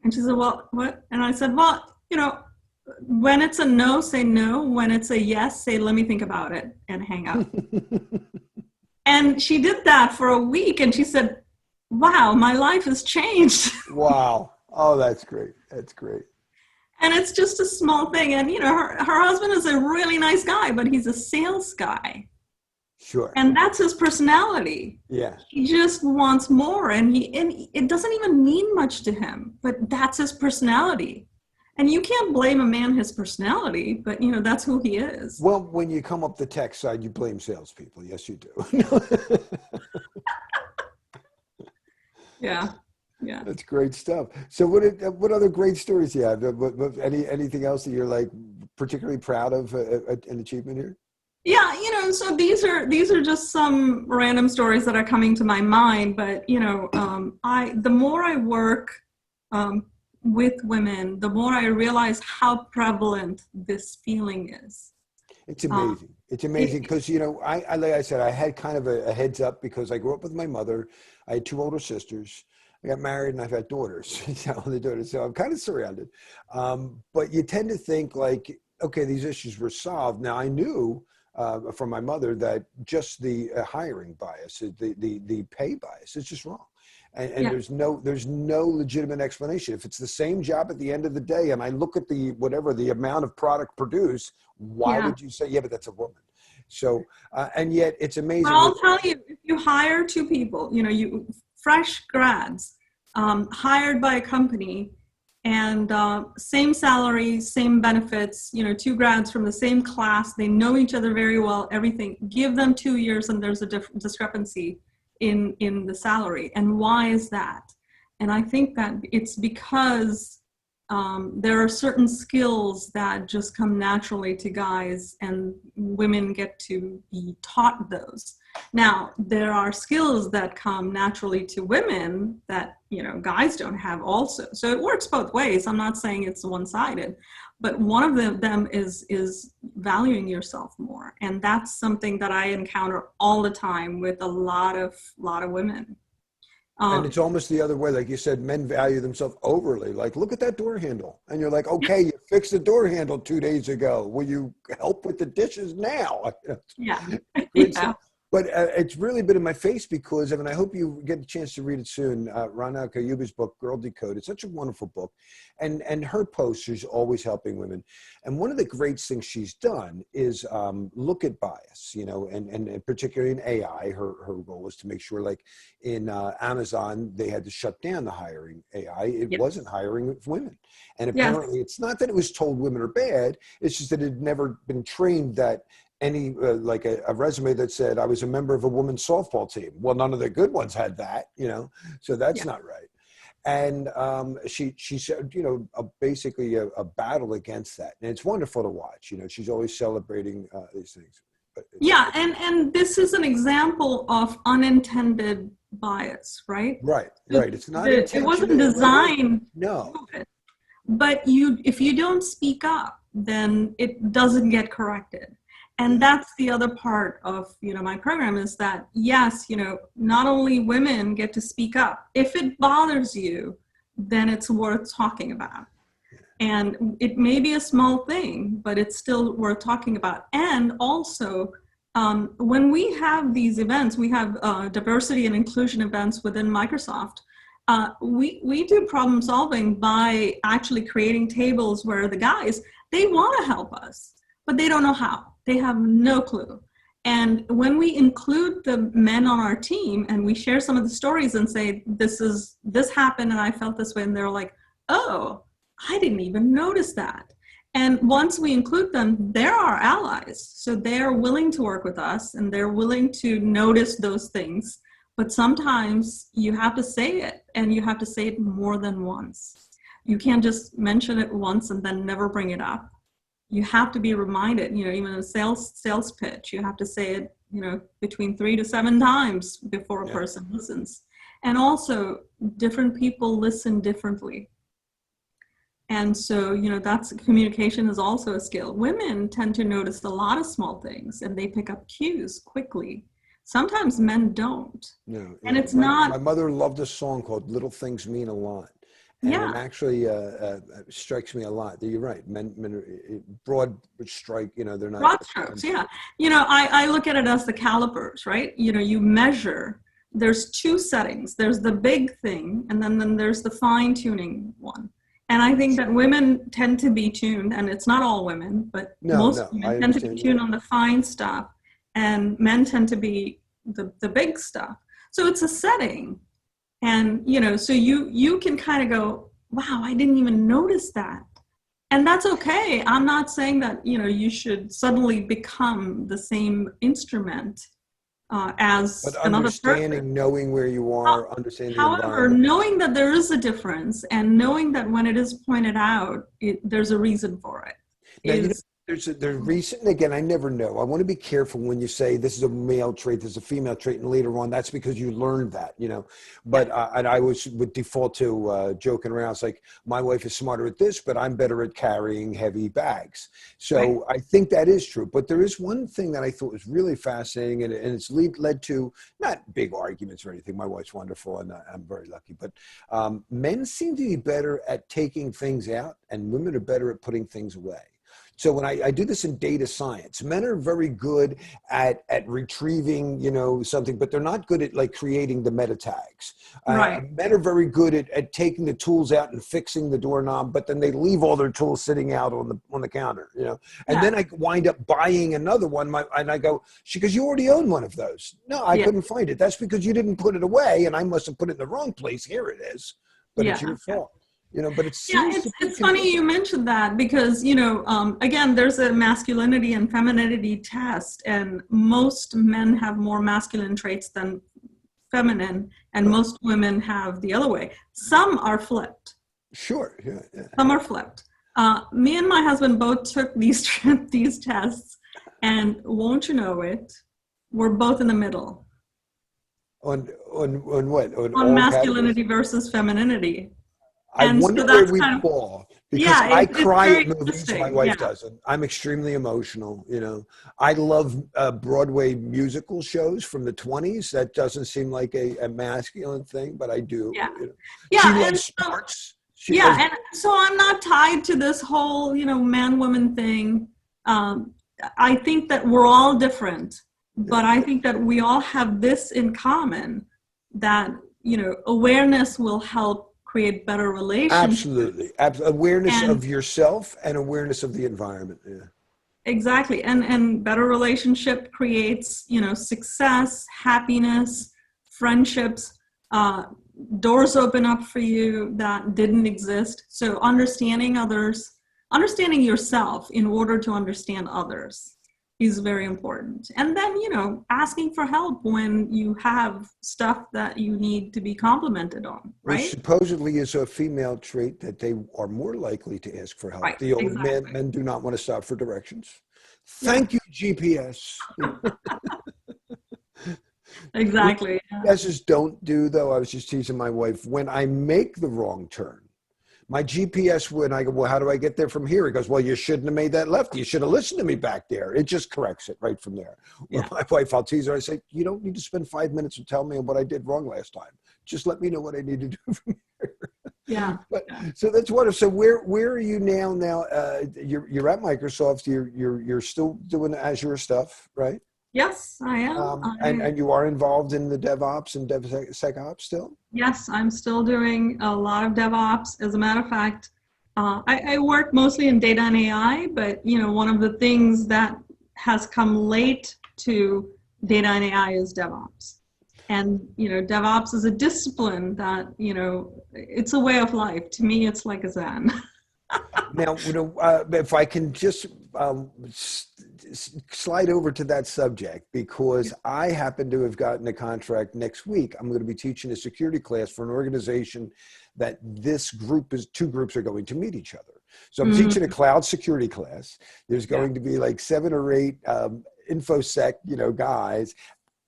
And she said, well, what? And I said, well, you know, when it's a no, say no. When it's a yes, say, let me think about it, and hang up. And she did that for a week, and she said, wow, my life has changed. Wow. Oh, that's great. That's great. And it's just a small thing. And, you know, her husband is a really nice guy, but he's a sales guy. Sure. And that's his personality. Yeah. He just wants more, and it doesn't even mean much to him, but that's his personality. And you can't blame a man his personality, but you know, that's who he is. Well, when you come up the tech side, you blame salespeople. Yes, you do. Yeah. Yeah. That's great stuff. So what other great stories do you have? Anything else that you're like particularly proud of an achievement here? Yeah, you know, so these are just some random stories that are coming to my mind, but you know, the more I work um, with women, the more I realize how prevalent this feeling is. It's Uh, amazing. It's amazing because, you know, like I said, I had kind of a heads up because I grew up with my mother. I had two older sisters. I got married and I've had daughters, the daughters. So I'm kind of surrounded. But you tend to think like, okay, these issues were solved. Now I knew from my mother that just the hiring bias, the pay bias is just wrong. And yeah, there's no legitimate explanation. If it's the same job at the end of the day, and I look at the amount of product produced, why yeah. would you say, yeah, but that's a woman? So, and yet it's amazing. I'll tell you, if you hire two people, you know, you fresh grads hired by a company, and same salary, same benefits, you know, two grads from the same class, they know each other very well, everything. Give them 2 years and there's a discrepancy in the salary. And why is that? And I think that it's because there are certain skills that just come naturally to guys, and women get to be taught those. Now, there are skills that come naturally to women that, you know, guys don't have also. So it works both ways. I'm not saying it's one-sided, but one of them is valuing yourself more. And that's something that I encounter all the time with a lot of women. And it's almost the other way. Like you said, men value themselves overly. Like, look at that door handle. And you're like, okay, you fixed the door handle 2 days ago. Will you help with the dishes now? Yeah. Great Yeah. stuff. But it's really been in my face because, and I hope you get a chance to read it soon, Rana Kayuba's book, Girl Decode. It's such a wonderful book. And her post, she's always helping women. And one of the great things she's done is look at bias, you know, and particularly in AI, her role was to make sure, like in Amazon, they had to shut down the hiring AI. It Yep. wasn't hiring women. And Yes. apparently it's not that it was told women are bad. It's just that it had never been trained that any like a resume that said I was a member of a women's softball team. Well, none of the good ones had that, you know, so that's Yeah. not right. And she said, you know, basically a battle against that, and it's wonderful to watch. You know, she's always celebrating these things. But Yeah, and this is an example of unintended bias, right? right, The- right. It's not it wasn't intentional. designed No. to do it, but if you don't speak up, then it doesn't get corrected. And that's the other part of, you know, my program is that, yes, you know, not only women get to speak up. If it bothers you, then it's worth talking about. And it may be a small thing, but it's still worth talking about. And also, when we have these events, we have diversity and inclusion events within Microsoft. We do problem solving by actually creating tables where the guys, they want to help us, but they don't know how. They have no clue. And when we include the men on our team and we share some of the stories and say, this happened and I felt this way, and they're like, oh, I didn't even notice that. And once we include them, they're our allies. So they're willing to work with us and they're willing to notice those things. But sometimes you have to say it, and you have to say it more than once. You can't just mention it once and then never bring it up. You have to be reminded, you know, even a sales pitch, you have to say it, you know, between 3 to 7 times before a person listens. And also, different people listen differently. And so, you know, that's communication is also a skill. Women tend to notice a lot of small things and they pick up cues quickly. Sometimes men don't. No. And it's My not. mother loved a song called "Little Things Mean a Lot." And it actually strikes me a lot. You're right. Men are broad strike, you know, they're not. Broad strokes, yeah. You know, I look at it as the calipers, right? You know, you measure. There's 2 settings. There's the big thing, and then there's the fine tuning one. And I think that women tend to be tuned, and it's not all women, but most women tend to be tuned on the fine stuff, and men tend to be the big stuff. So it's a setting. And, you know, so you can kind of go, wow, I didn't even notice that. And that's okay. I'm not saying that, you should suddenly become the same instrument But as another person. understanding, knowing where you are, understanding the However, environment. knowing that there is a difference and knowing that when it is pointed out, there's a reason for it Now, is, there's recent, and again, I never know. I want to be careful when you say this is a male trait, this is a female trait, and later on, that's because you learned that. But and I would default to joking around. It's like, my wife is smarter at this, but I'm better at carrying heavy bags. So right. I think that is true. But there is one thing that I thought was really fascinating, and it's led to not big arguments or anything. My wife's wonderful, and I'm very lucky. But men seem to be better at taking things out, and women are better at putting things away. So when I do this in data science, men are very good at retrieving, something, but they're not good at like creating the meta tags. Right. Men are very good at taking the tools out and fixing the doorknob, but then they leave all their tools sitting out on the counter. And then I wind up buying another one. And I go, she goes, you already own one of those. No, I couldn't find it. That's because you didn't put it away, and I must have put it in the wrong place. Here it is, but it's your fault. But it seems it's funny you mentioned that because, again, there's a masculinity and femininity test, and most men have more masculine traits than feminine, and most women have the other way. Some are flipped. Sure. Yeah. Some are flipped. Me and my husband both took these tests, and won't you know it, we're both in the middle. On what? On masculinity versus femininity. I And wonder so where that's we kind of, fall, because I it's cry very at movies. interesting. My wife doesn't. I'm extremely emotional. I love Broadway musical shows from the 20s. That doesn't seem like a masculine thing, but I do. Yeah. She loves sports. And so I'm not tied to this whole, man-woman thing. I think that we're all different, but I think that we all have this in common, that, awareness will help create better relationships. Absolutely. Awareness of yourself and awareness of the environment. Yeah. Exactly. And better relationship creates, success, happiness, friendships, doors open up for you that didn't exist. So understanding others, understanding yourself in order to understand others is very important. And then, asking for help when you have stuff that you need to be complimented on, right? Which supposedly is a female trait, that they are more likely to ask for help. Right, The old exactly. men do not want to stop for directions. Thank you, GPS. Exactly. GPSs don't do, though. I was just teasing my wife. When I make the wrong turn, my GPS, when I go, well, how do I get there from here? He goes, well, you shouldn't have made that left. You should have listened to me back there. It just corrects it right from there. Yeah. My wife, I'll tease her. I say, you don't need to spend 5 minutes to tell me what I did wrong last time. Just let me know what I need to do from here. Yeah. So that's wonderful. So where are you now? You're at Microsoft. You're still doing Azure stuff, right? Yes, I am. And you are involved in the DevOps and DevSecOps still? Yes, I'm still doing a lot of DevOps. As a matter of fact, I work mostly in data and AI, but one of the things that has come late to data and AI is DevOps. And DevOps is a discipline that it's a way of life. To me, it's like a Zen. Now, if I can just slide over to that subject, because I happen to have gotten a contract next week. I'm going to be teaching a security class for an organization that two groups are going to meet each other. So I'm teaching a cloud security class. There's going to be like 7 or 8 InfoSec, guys,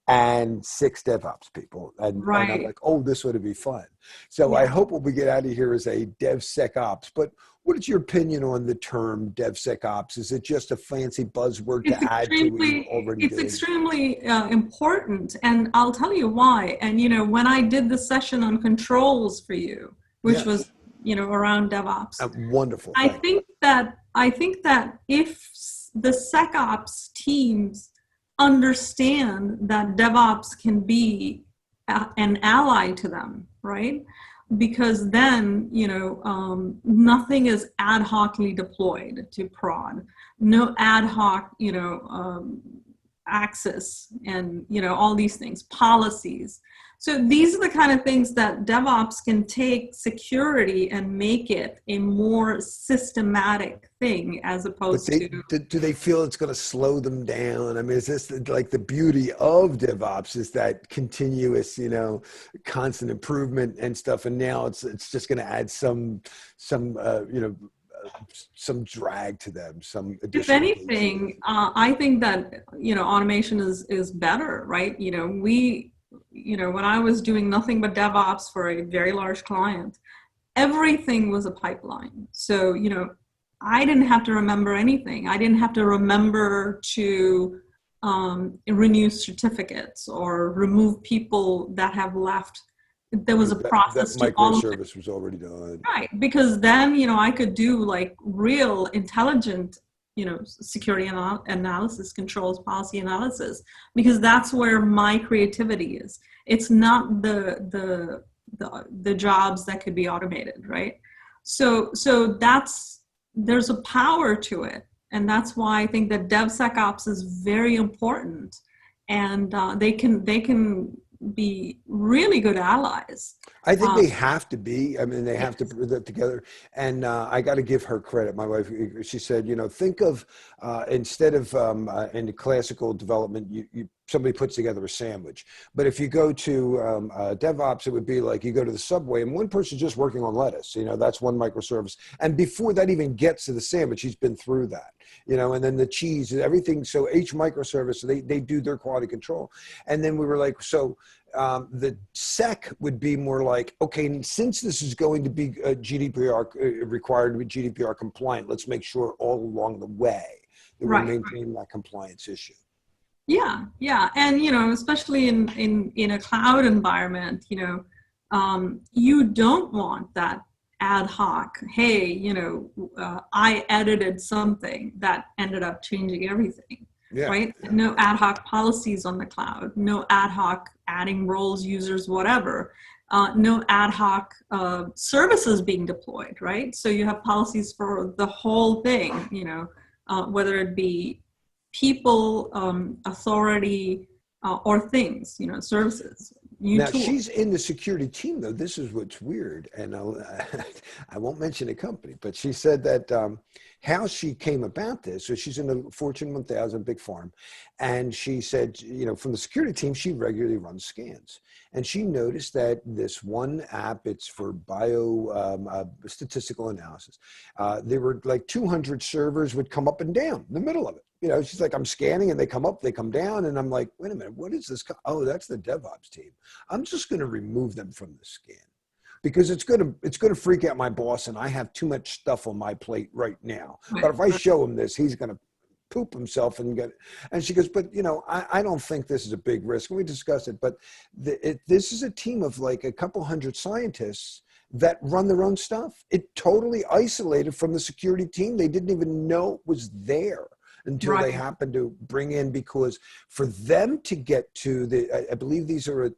and 6 DevOps people. And I'm like, oh, this ought to be fun. So I hope what we get out of here is a DevSecOps. But what is your opinion on the term DevSecOps? Is it just a fancy buzzword to add to what you already did? It's extremely important, and I'll tell you why. And when I did the session on controls for you, which was around DevOps, wonderful. I think that if the SecOps teams understand that DevOps can be an ally to them, right? Because then, nothing is ad hocly deployed to prod. No ad hoc, access and, all these things, policies. So these are the kind of things that DevOps can take security and make it a more systematic thing as opposed But to. do they feel it's going to slow them down? I mean, is this like the beauty of DevOps is that continuous, constant improvement and stuff, and now it's just going to add some some drag to them, some If additional anything, I think that, automation is better, right? When I was doing nothing but DevOps for a very large client, everything was a pipeline. So, I didn't have to remember anything. I didn't have to remember to renew certificates or remove people that have left. There was a process that to all of it. microservice was already done. Right, because then, I could do like real intelligent, security analysis, controls, policy analysis, because that's where my creativity is. It's not the jobs that could be automated, right? So there's a power to it, and that's why I think that DevSecOps is very important, and they can be really good allies. I think they have to be. I mean, they have to put that together. And I got to give her credit. My wife, she said, think of instead of in the classical development, somebody puts together a sandwich. But if you go to DevOps, it would be like you go to the Subway and one person's just working on lettuce. That's one microservice. And before that even gets to the sandwich, he's been through that. And then the cheese and everything. So each microservice, they do their quality control. And then we were like, so the SEC would be more like, okay, since this is going to be GDPR required to be GDPR compliant, let's make sure all along the way that we maintain that compliance issue. Yeah, and especially in a cloud environment, you don't want that ad hoc. Hey, I edited something that ended up changing everything. Yeah. Right? No ad hoc policies on the cloud, no ad hoc adding roles, users, whatever, no ad hoc services being deployed, right? So you have policies for the whole thing, whether it be people, authority, or things, services. Now, she's in the security team, though. This is what's weird, and I won't mention the company, but she said that how she came about this. So she's in the Fortune 1000, big farm, and she said, from the security team, she regularly runs scans, and she noticed that this one app, it's for statistical analysis. There were like 200 servers would come up and down in the middle of it. She's like, I'm scanning and they come up, they come down. And I'm like, wait a minute, what is this? Oh, that's the DevOps team. I'm just going to remove them from the scan because it's going to freak out my boss. And I have too much stuff on my plate right now. But if I show him this, he's going to poop himself and get, and she goes, but I don't think this is a big risk. And we discussed it, but this is a team of like a couple hundred scientists that run their own stuff. It totally isolated from the security team. They didn't even know it was there until they happened to bring in, because for them to get to I believe these are at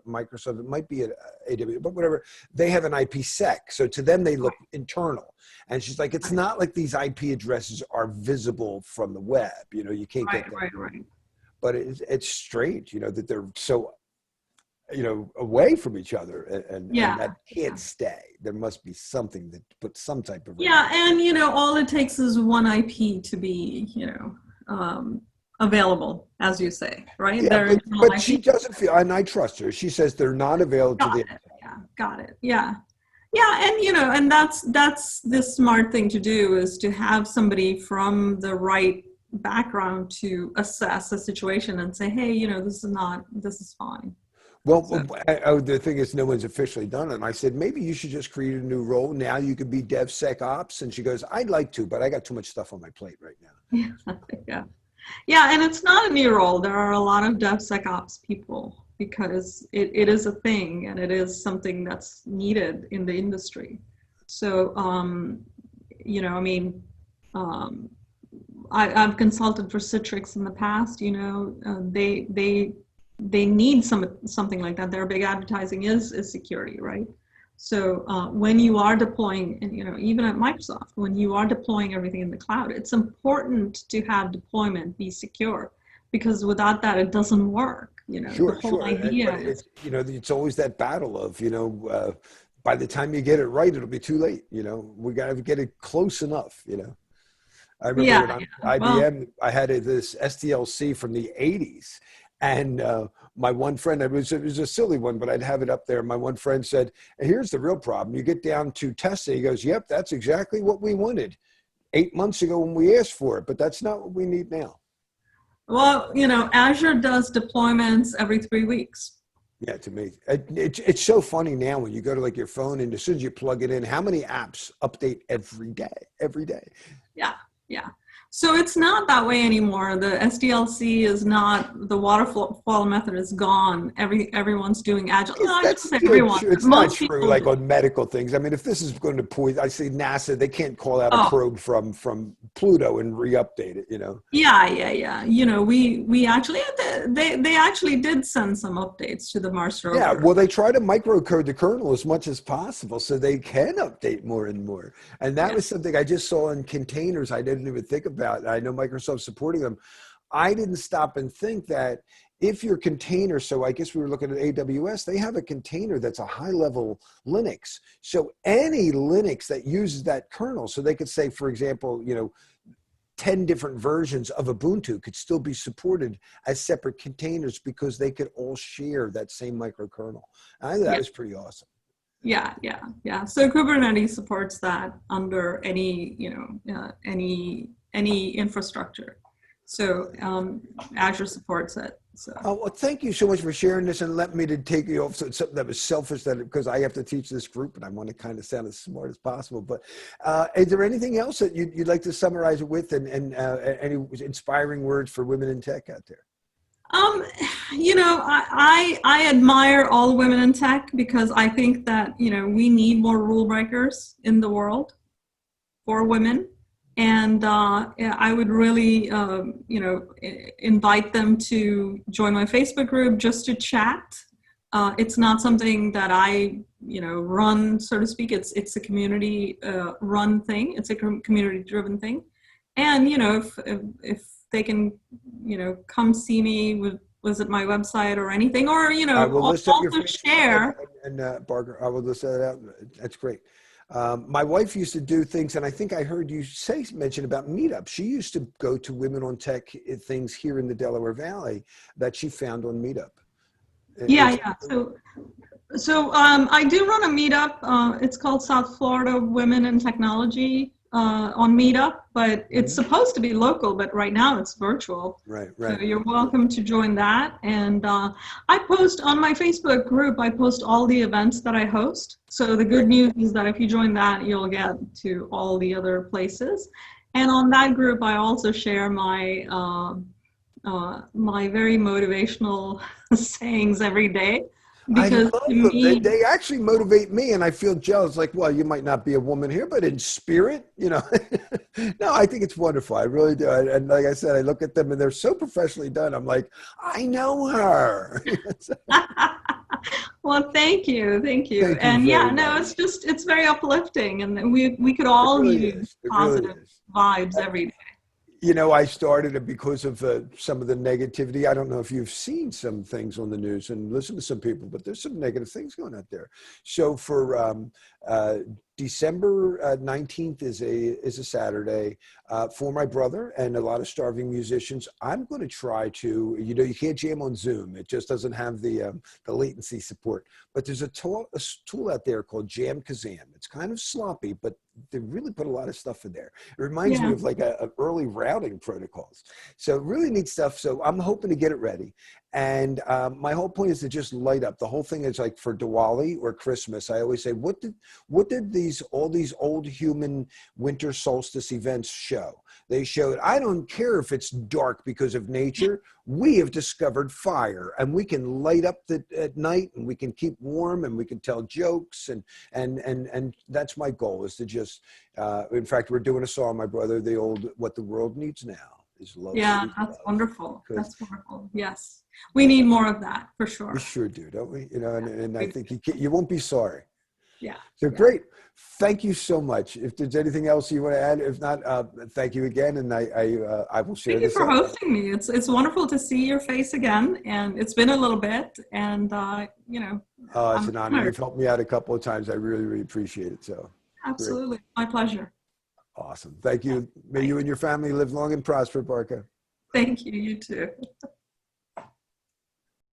Microsoft, it might be at AWS, but whatever, they have an IPsec. So to them, they look internal. And she's like, it's not like these IP addresses are visible from the web. You can't get that. Right. But it's strange, that they're so, away from each other, and that can't stay. There must be something that puts some type of and all it takes is one IP to be available, as you say, right? Yeah, but she doesn't feel, and I trust her. She says they're not available to the outside. Got it. Yeah, and that's the smart thing to do, is to have somebody from the right background to assess the situation and say, hey, this is fine. Well, the thing is, no one's officially done it. And I said, maybe you should just create a new role. Now you could be DevSecOps. And she goes, I'd like to, but I got too much stuff on my plate right now. Yeah. And it's not a new role. There are a lot of DevSecOps people, because it is a thing, and it is something that's needed in the industry. So, I've consulted for Citrix in the past. They need something like that. Their big advertising is security, right? So when you are deploying, and even at Microsoft, when you are deploying everything in the cloud, it's important to have deployment be secure, because without that, it doesn't work. The Sure, whole sure. But idea it's, is, it's always that battle of, by the time you get it right, it'll be too late. We got to get it close enough. I remember when yeah, I'm yeah. Well, IBM, I had this SDLC from the 80s. And my one friend, it was a silly one, but I'd have it up there. My one friend said, here's the real problem. You get down to testing. He goes, yep, that's exactly what we wanted 8 months ago when we asked for it, but that's not what we need now. well, Azure does deployments every 3 weeks. Yeah, to me, it's so funny now when you go to like your phone and as soon as you plug it in, how many apps update every day. Yeah, yeah. So it's not that way anymore. The SDLC is not, the waterfall method is gone. Everyone's doing agile. No, I That's shouldn't say still everyone, true. but It's not most true, people like do. on medical things. I mean, if this is going to poison, I see NASA, they can't call out a Oh, probe from Pluto and re-update it. yeah, yeah, yeah. We actually, they actually did send some updates to the Mars Yeah, rover. well, they try to microcode the kernel as much as possible so they can update more and more. And that Yeah, was something I just saw in containers I didn't even think about. I know Microsoft's supporting them. I didn't stop and think that if your container, so I guess we were looking at AWS, they have a container that's a high level Linux. So any Linux that uses that kernel, so they could say, for example, 10 different versions of Ubuntu could still be supported as separate containers because they could all share that same microkernel. I think that yeah, was pretty awesome. yeah, yeah, yeah. So Kubernetes supports that under any, any infrastructure. So Azure supports it. So. Oh, well, thank you so much for sharing this and let me to take you off. So it's something that was selfish because I have to teach this group and I want to kind of sound as smart as possible. But is there anything else that you'd like to summarize it with and any inspiring words for women in tech out there? Um, I admire all women in tech because I think that, we need more rule breakers in the world for women. And yeah, I would really, invite them to join my Facebook group just to chat. It's not something that I, run, so to speak. It's a community run thing. It's a community driven thing. And, if they can, come see me, visit my website or anything, or, I will list up your also Facebook share. and Barker, I will list that out. That's great. My wife used to do things, and I think I heard you mention about meetups. She used to go to Women on Tech things here in the Delaware Valley that she found on Meetup. Yeah, It's, yeah. So I do run a meetup. It's called South Florida Women in Technology on Meetup, but it's supposed to be local, but right now it's virtual. right, So right. you're welcome to join that. And I post on my Facebook group, I post all the events that I host. So the good Great. news is that if you join that, you'll get to all the other places. And on that group, I also share my very motivational sayings every day, I because to love them. They, me, they actually motivate me, and I feel jealous. Like, well, you might not be a woman here, but in spirit, No, I think it's wonderful. I really do. And like I said, I look at them, and they're so professionally done. I'm like, I know her. well, thank you, thank you. Thank you And yeah, very no, much. it's very uplifting, and we could It all really use is. It really positive is. vibes every day. I started it because of some of the negativity. I don't know if you've seen some things on the news and listened to some people, but there's some negative things going out there. So for December 19th is a Saturday for my brother and a lot of starving musicians. I'm going to try to, you can't jam on Zoom. It just doesn't have the latency support. But there's a tool out there called Jam Kazam. It's kind of sloppy, but they really put a lot of stuff in there. It reminds me Yeah, of like a early routing protocols. So really neat stuff. So I'm hoping to get it ready. And my whole point is to just light up. The whole thing is like for Diwali or Christmas. I always say, what did all these old human winter solstice events show? They showed, I don't care if it's dark because of nature. We have discovered fire, and we can light up at night, and we can keep warm, and we can tell jokes, and that's my goal, is to just. In fact, we're doing a song, my brother, the old "What the World Needs Now is Love." yeah, Sweet that's love. wonderful. Because That's wonderful. Yes, we need more of that for we sure. sure do, don't we? And I We think you won't be sorry. Yeah. So Yeah. great. Thank you so much. If there's anything else you want to add, if not, thank you again. And I will share Thank you this for out. hosting me. It's wonderful to see your face again, and it's been a little bit, and It's I'm an honor. honored. You've helped me out a couple of times. I really, really appreciate it. So great. Absolutely, my pleasure. Awesome. Thank Yeah. you. May Thank you and your family live long and prosper, Barkha. Thank you. You too.